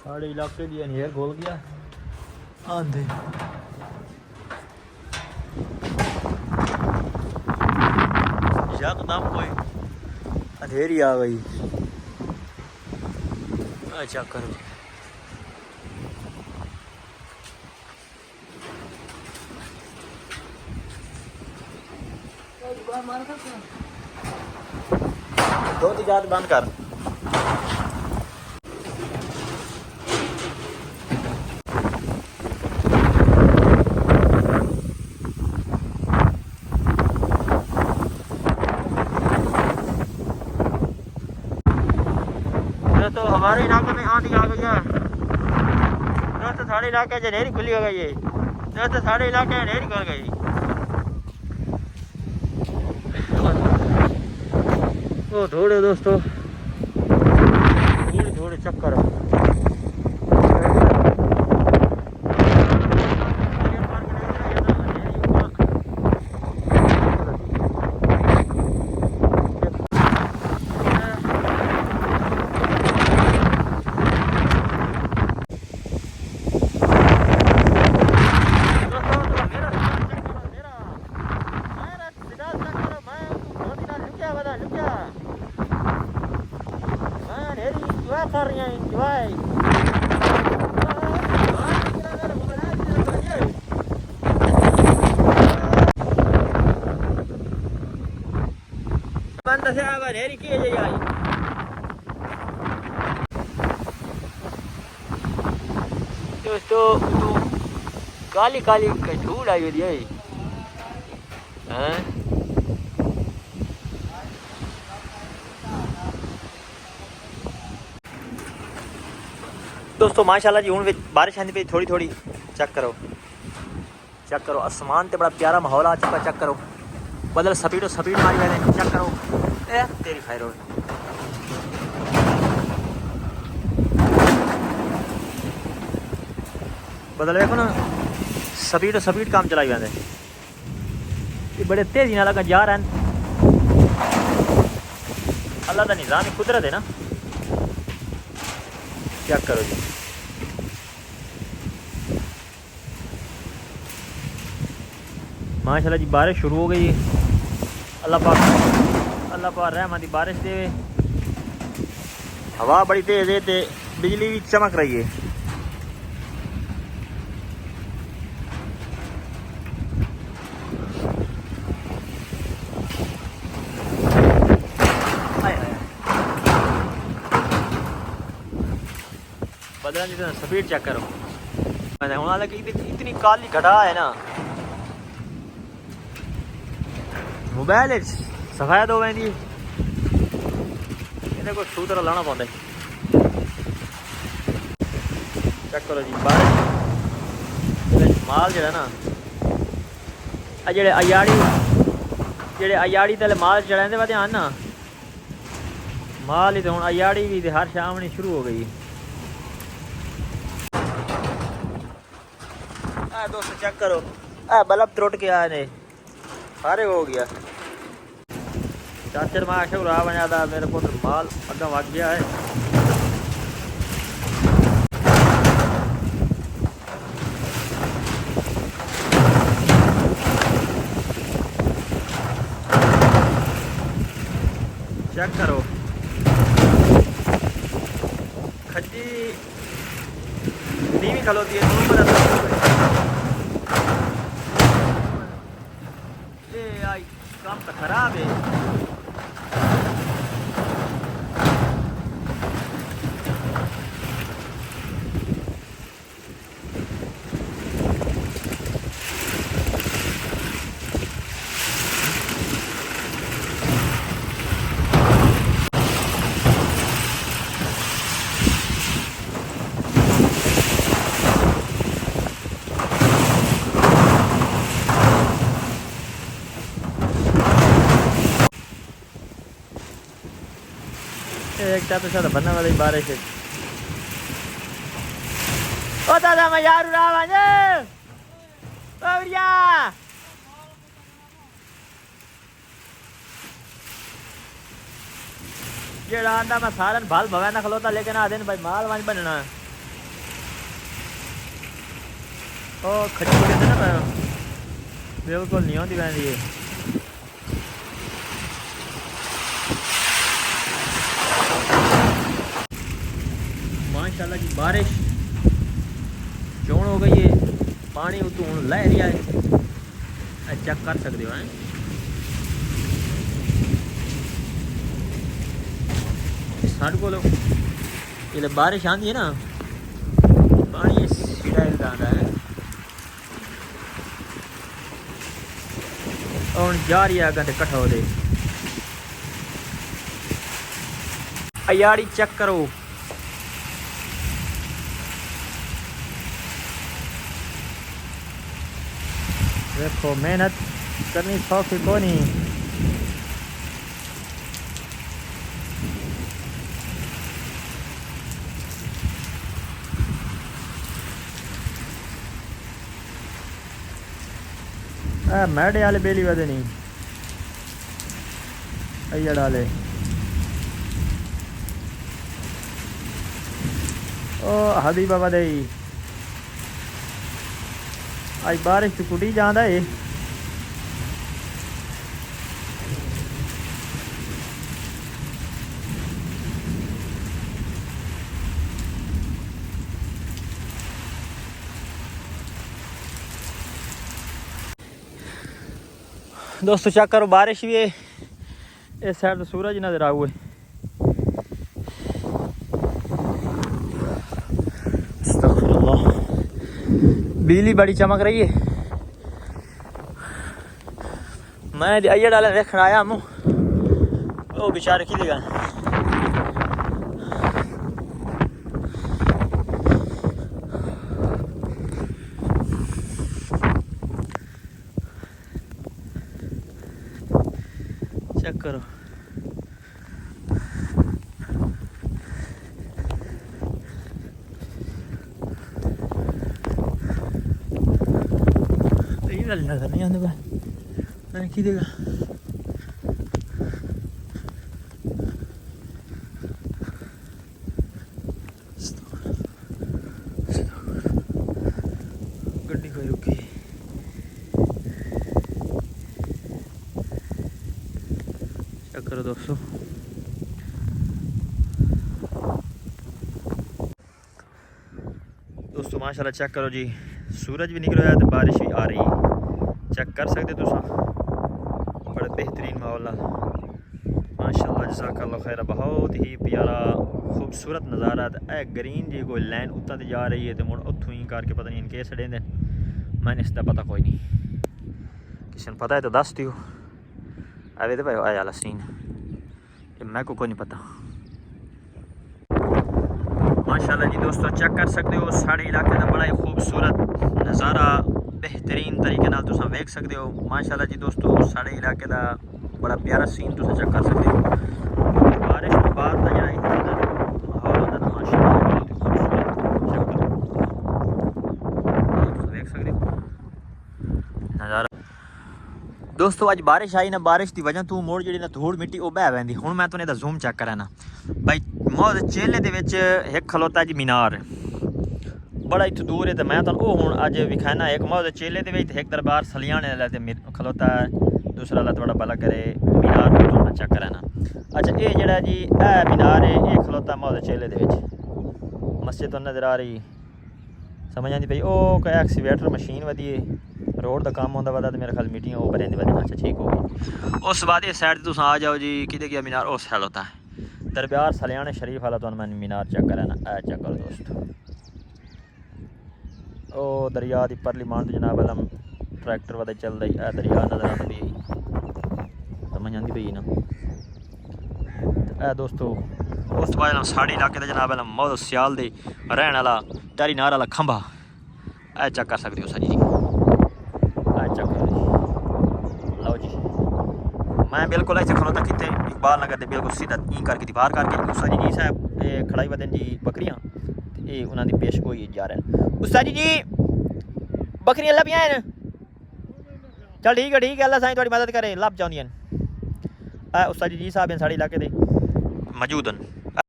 साढ़े इलाके की अनहेर खोल गया आंधे। यकदम कोई अंधेरी आ गई। अच्छा करो दो तिजात बंद कर। तो हमारे इलाके में आंधी आ गई है दोस्तों। साढ़े इलाके से अंधेरी खुली हो गई है दोस्तों। साढ़े इलाके अंधेरी खुल गई। वो थोड़े दोस्तों थोड़े थोड़े चक्कर कर रही हैं एंजॉय। बंद से आवा ढेरी किए जाई दोस्तों। तो काली काली धूल आई हुई है हैं। दोस्तों माशाल्लाह जी हूँ बारिश आती पई थोड़ी थोड़ी। चेक करो आसमान ते बड़ा प्यारा माहौल आ चुका। चेक करो बदल स्पीड मारी वैसे। चेक करो ए तेरी खैर बदल देखो ना स्पीड काम चलाई वैसे। ये बड़े तेजी नाल जा रहे हैं। अल्लाह का निज़ाम है कुदरत है ना। चेक करो जी माशाल्लाह जी बारिश शुरू हो गई है। अल्लाह पाक रहमत की बारिश दे। हवा बड़ी तेज है ते बिजली भी चमक रही है। बदला जी स्पीड चेक करो हूँ इतनी काली घटा है ना। मोबाइल सफाया दो वैंदी इन्हें कोई सूत्र लाना पौंदा। चेक करो जी बारिश माल जो ना जेड़े अयाड़ी तले माल चढ़ाते वा ध्यान ना। माल ही तो हूँ अयाड़ी भी हर शाम नहीं शुरू हो गई। दोस्तों चेक करो बल्ब त्रुट के आए ने सारे हो गया। चाचर में आशा उड़ा बना था मेरे को माल अगर वग गया है। चेक करो खजी नीवी खलोती है काम तो खराब है। एक तो साथ बनने वाली बारिश है। ओ दादा मैं यार उड़ा बने ओरिया जेड़ा आंदा मैं सारन भाल भवे ना खलोता लेकिन आ दिन भाई माल वांज बनना ਉਹ ਖੱਟੀ ਕਹਿੰਦੇ ਨਾ ਬਿਲकुल नहीं आती वैन ये माशाल्लाह जी बारिश चोण हो गई है पानी उतों हूँ लह रहा है चेक कर सकते हो हैं साढ़े को जो बारिश आती है ना पानी इस स्टाइल का आता है और जा रही है अगर कट्ठा हो दे अयाड़ी चेक करो देखो मेहनत करनी सौखी को नहीं मैडे वाले बेली वदे नहीं अय्यड़ वाले ओ हदी बाबा दे आज बारिश तो कुटी जांदा है दोस्तों चेक करो बारिश भी है इस साइड तो सूरज नजर आ हुए बिजली बड़ी चमक रही है मैं अय्यड़ वाले देखने आया हूँ वो बेचारे की लगा चेक करो नजर नहीं आने मैं की देगा गड्डी कोई रुकी चेक करो दोस्तों माशाल्लाह चेक करो जी सूरज भी निकल रहा है तो बारिश भी आ रही है चेक कर सकते तुम बड़ा बेहतरीन माहौल माशाल्लाह जज़ाकल्लाह खैर बहुत ही प्यारा खूबसूरत नज़ारा है ग्रीन जी कोई लाइन उत्ता जा रही है तो मुड़ उतों ही करके पता नहीं इनके सड़े दे मैंने इसका पता कोई नहीं किसी ने पता है तो दस दियो अवे तो भाई आया वाला सीन मैं को कोई नहीं पता माशाल्लाह जी दोस्तों चेक कर सकते हो साढ़े इलाके का बड़ा ही खूबसूरत नज़ारा बेहतरीन तरीके नाल तुम वेख सकते हो माशाल्लाह जी दोस्तों साढ़े इलाके का बड़ा प्यारा सीन तुम चेक कर सकते हो बारिश के बाद का जो माहौल होता है माशाल्लाह बहुत ही खूबसूरत चेक करो वेख सकते हो नज़ारा दोस्तों अज बारिश आई ना बारिश की वजह तू मोड़ जी धूड़ मिट्टी वो बह पैंदी हूँ मैं तुम्हें जूम चेक करा ना भाई मौद चेले दे विच एक खलोता जी मीनार बड़ा इतों दूर है तो मैं तुम हूँ अज विखाना एक मौद चेले दे विच एक दरबार सलियाने वाला खलोता है दूसरा ला थोड़ा भला करे मीनार तो मैं चेक करा ना अच्छा ये जड़ा जी मीनार है ये खलोता मौद चेले दे विच मस्जिद तो नज़र आ रही समझ आती भाई वो कोई एक्सीवेटर मशीन वधी है रोड का काम होंदा वदा तो मेरे ख्याल मीटिंग वो बरेंदी वधी अच्छा ठीक हो गई उस बाद इस साइड तुम आ जाओ जी किधर गया मीनार उस साइड होता है दरबार सलियाने शरीफ वाला तो मैं मीनार चेक करा ना चेक करो दोस्त ओ दरिया की परली मान तो जनाब अलम ट्रैक्टर वाले चल रही है दरिया नजर आती भी समझ आती पई ना दोस्तों उस बाद साढ़े इलाके का जनाब अलम मौत सियाल दे रहने वाला टारी नार वाला खंभा चेक कर सकते हो सर जी चेक करो जी लो जी मैं बिल्कुल ऐसे खलोता कितने इकबाल नगर दे बिल्कुल सीधा ई करके दीवार करके उस्ताद जी साहब खड़ाई बदन जी बकरियां ये उन्होंने पेश गोई जा रहे हैं उस्ताद जी बकरियां लभियां हैं चल ठीक है अल्लाह साईं थोड़ी मदद करे लभ जाउंदियां उस्ताद जी साहब साढ़े इलाके दे मौजूद हैं।